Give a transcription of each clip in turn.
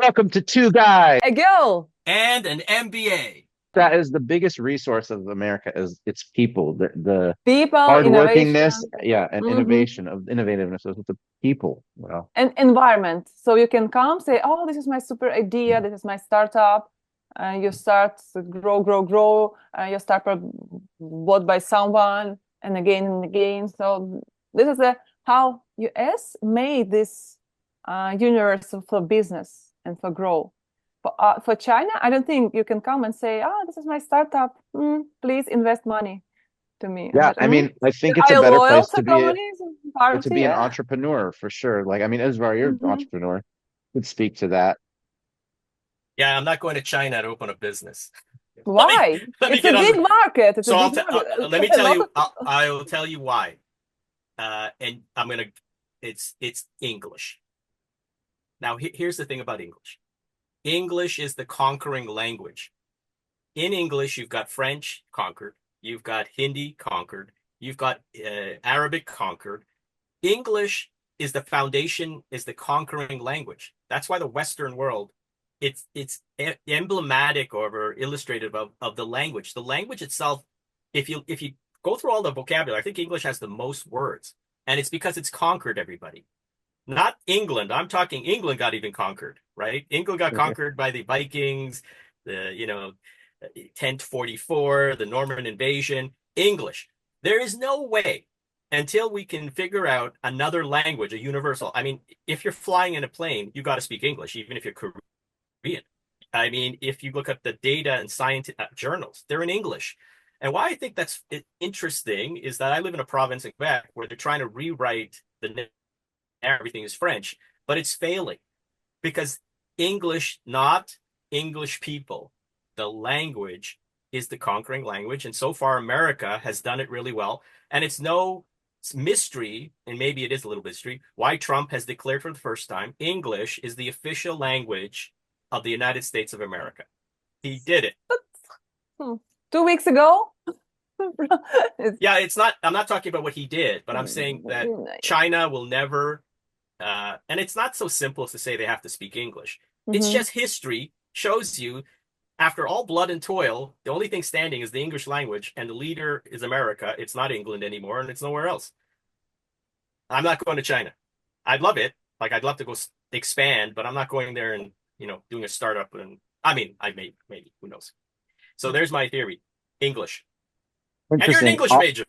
Welcome to Two Guys. A girl. and an MBA. That is the biggest resource of America is its people, the People, hardworkingness, innovation, yeah, and hmm innovation of innovativeness of the people. Well, and environment. So you can come say, "Oh, this is my super idea. This is my startup." You start to grow, grow, grow. Your startup bought by someone, and again. So this is how US made this universe for business and for growth. For China, I don't think you can come and say, "Oh, this is my startup. Please invest money to me." yeah, But I mean, I think it's are a you better loyal place to communism to party? be an Yeah. entrepreneur for sure. Like, I mean, Isvar, you're an hmm entrepreneur. Could speak to that. Yeah, I'm not going to China to open a business. let me Why? let me It's a get on. big market. It's a So big market. let me A tell lot you. of I'll tell you why. And I'm gonna. It's English. Now here's the thing about English. English is the conquering language. In English, you've got French conquered, you've got Hindi conquered, you've got Arabic conquered. English is the foundation, is the conquering language. That's why the Western world, it's emblematic or illustrative of the language. The language itself, if you go through all the vocabulary, I think English has the most words, and it's because it's conquered everybody. Not England. I'm talking England got even conquered, right? England got conquered by the Vikings, the 1044, the Norman invasion. English. There is no way until we can figure out another language, a universal. I mean, if you're flying in a plane, you got to speak English, even if you're Korean. I mean, if you look at the data and science journals, they're in English. And why I think that's interesting is that I live in a province in Quebec where they're trying to rewrite the everything is French, but it's failing because English, not English people, the language is the conquering language. And so far, America has done it really well. And it's no mystery, and maybe it is a little mystery, why Trump has declared for the first time English is the official language of the United States of America. He did it. hmm, 2 weeks ago. It's, Yeah, it's not, I'm not talking about what he did, but I'm saying that China will never, and it's not so simple as to say they have to speak English. It's hmm just history shows you after all blood and toil, the only thing standing is the English language, and the leader is America. It's not England anymore, and it's nowhere else. I'm not going to China. I'd love it. Like I'd love to go expand, but I'm not going there and doing a startup. And I mean, I may maybe who knows. So there's my theory. English, and you're an Interesting. English major.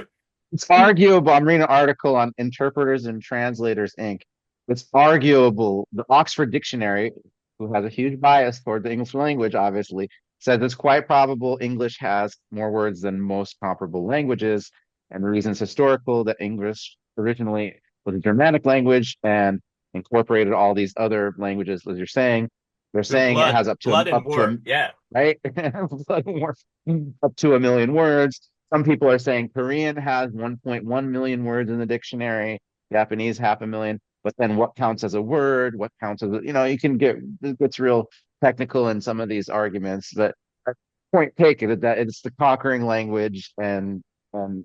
It's arguable. I'm reading an article on Interpreters and Translators Inc. It's arguable. The Oxford Dictionary, who has a huge bias toward the English language, obviously, says it's quite probable English has more words than most comparable languages. And the reason is historical that English originally was a Germanic language and incorporated all these other languages, as you're saying. They're The saying it blood, has blood and up to a war. Yeah. right? Up to 1 million words. Some people are saying Korean has 1.1 million words in the dictionary, Japanese 500,000. But then what counts as a word? What counts as you can get it gets real technical in some of these arguments. But point taken is that it's the conquering language and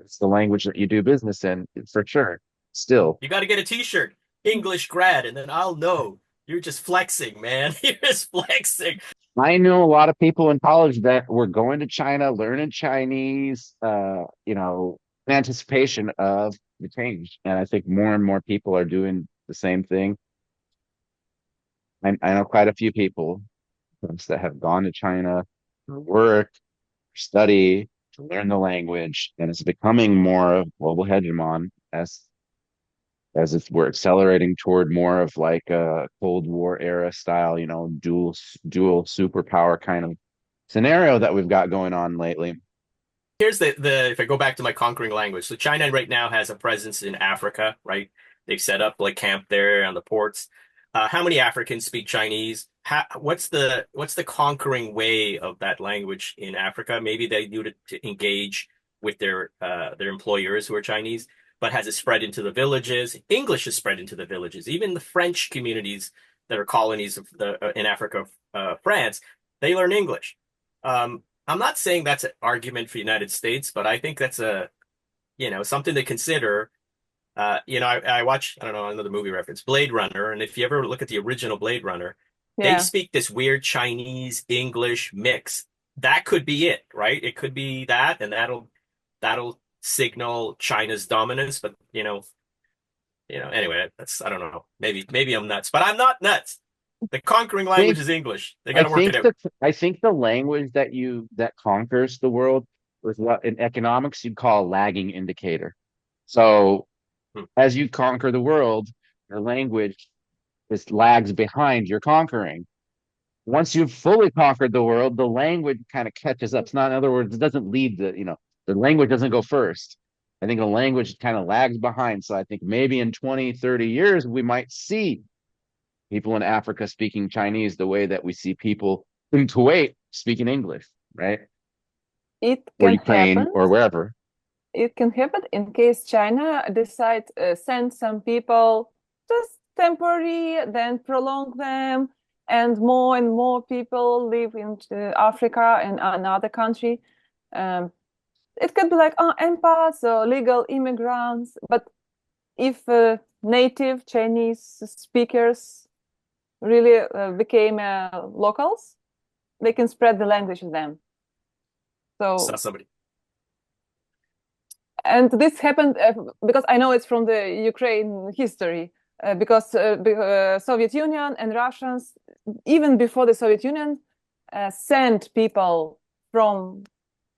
it's the language that you do business in for sure. Still. You got to get a T-shirt, English grad, and then I'll know you're just flexing, man. You're just flexing. I knew a lot of people in college that were going to China, learning Chinese, in anticipation of the change. And I think more and more people are doing the same thing. I know quite a few people that have gone to China to work, study, to learn the language, and it's becoming more of global hegemon as if we're accelerating toward more of like a Cold War era style, dual superpower kind of scenario that we've got going on lately. Here's the if I go back to my conquering language. So China right now has a presence in Africa, right? They've set up like camp there on the ports. How many Africans speak Chinese? What's the conquering way of that language in Africa? Maybe they do to engage with their employers who are Chinese, but has it spread into the villages? English has spread into the villages. Even the French communities that are colonies of in Africa, France, they learn English. I'm not saying that's an argument for the United States, but I think that's something to consider. I watch, I don't know, another movie reference, Blade Runner, and if you ever look at the original Blade Runner, They Yeah. speak this weird Chinese English mix. That could be it, right? It could be that, and that'll signal China's dominance. But anyway, that's I don't know. Maybe I'm nuts, but I'm not nuts. The conquering language Think is English. They got I to work it think out. the language that conquers the world was what in economics you'd call a lagging indicator. So Hmm. as you conquer the world, your language just lags behind your conquering. Once you've fully conquered the world, the language kind of catches up. It's not, in other words, it doesn't lead the language doesn't go first. I think the language kind of lags behind. So I think maybe in 20, 30 years, we might see people in Africa speaking Chinese the way that we see people in Kuwait speaking English, right? It Or can Ukraine happen. or wherever. It can happen in case China decide send some people just temporary, then prolong them, and more people live in Africa and another country. Um, it could be like expats or legal immigrants, but if native Chinese speakers really became locals, they can spread the language to them. Saw So, somebody. and this happened because I know it's from the Ukraine history, because Soviet Union and Russians, even before the Soviet Union, sent people from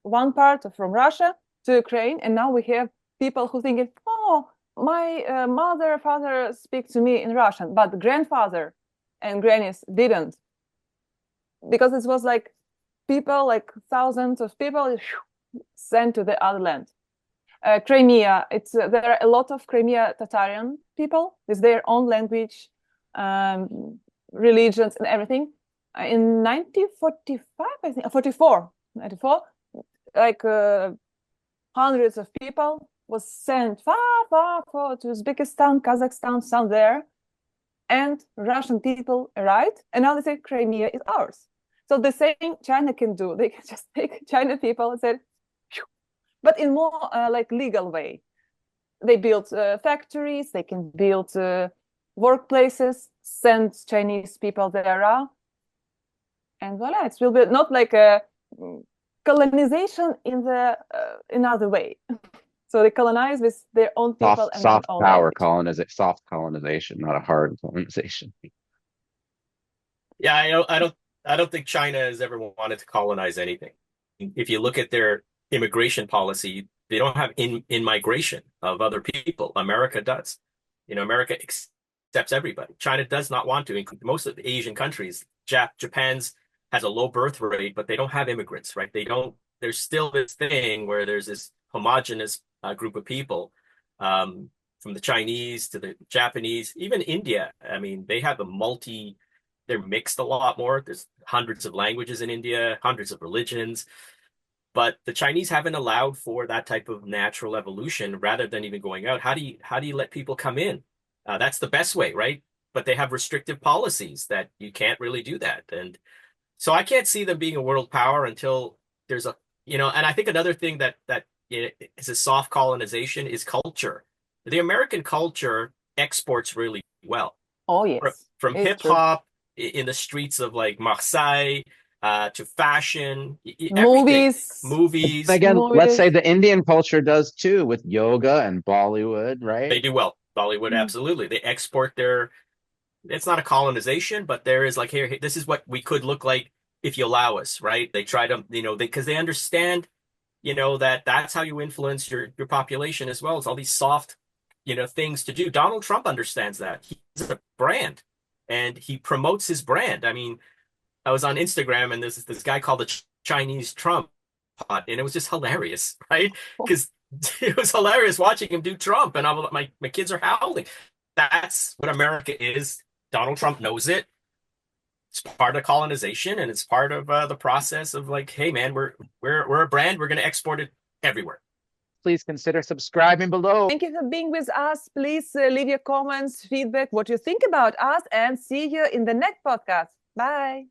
one part from Russia to Ukraine, and now we have people who think, oh, my mother, father speak to me in Russian, but grandfather and grannies didn't, because it was like people, like thousands of people sent to the other land. Crimea, there are a lot of Crimea Tatarian people with their own language, um, religions, and everything. In 1945, I think, 44, 94, like hundreds of people was sent far to Uzbekistan, Kazakhstan, some there, and Russian people arrived, and now they say Crimea is ours. So the same China can do. They can just take China people and say, but in more like legal way. They build factories, they can build workplaces, send Chinese people there, and voila, it will be not like a colonization in the another way. So they colonize with their own people and their own language. Soft colonization, not a hard colonization. Yeah, I don't think China has ever wanted to colonize anything. If you look at their immigration policy, they don't have in migration of other people. America does. America accepts everybody. China does not want to include most of the Asian countries. Japan's has a low birth rate, but they don't have immigrants, right? They don't. There's still this thing where there's this homogenous group of people, from the Chinese to the Japanese, even India. I mean, they have a multi they're mixed a lot more. There's hundreds of languages in India, hundreds of religions, but the Chinese haven't allowed for that type of natural evolution rather than even going out. How do you let people come in? That's the best way, right? But they have restrictive policies that you can't really do that. And so I can't see them being a world power until there's and I think another thing that is a soft colonization is culture. The American culture exports really well Oh from, yes, from it's hip true. hop in the streets of like Marseille to fashion, everything, Movies, movies. Again, let's say movies. the Indian culture does too with yoga and Bollywood, right? They do well. Bollywood, Mm. absolutely. They export their. It's not a colonization, but there is like here, this is what we could look like if you allow us, right? They try to, because they understand, that that's how you influence your population as well. It's all these soft, things to do. Donald Trump understands that. He's a brand, and he promotes his brand. I mean, I was on Instagram and there's this guy called the Chinese Trump pot, and it was just hilarious, right? Because it was hilarious watching him do Trump, and my kids are howling. That's what America is. Donald Trump knows it. It's part of colonization, and it's part of the process of like, hey man, we're a brand. We're going to export it everywhere. Please consider subscribing below. Thank you for being with us. Please leave your comments, feedback, what you think about us, and see you in the next podcast. Bye.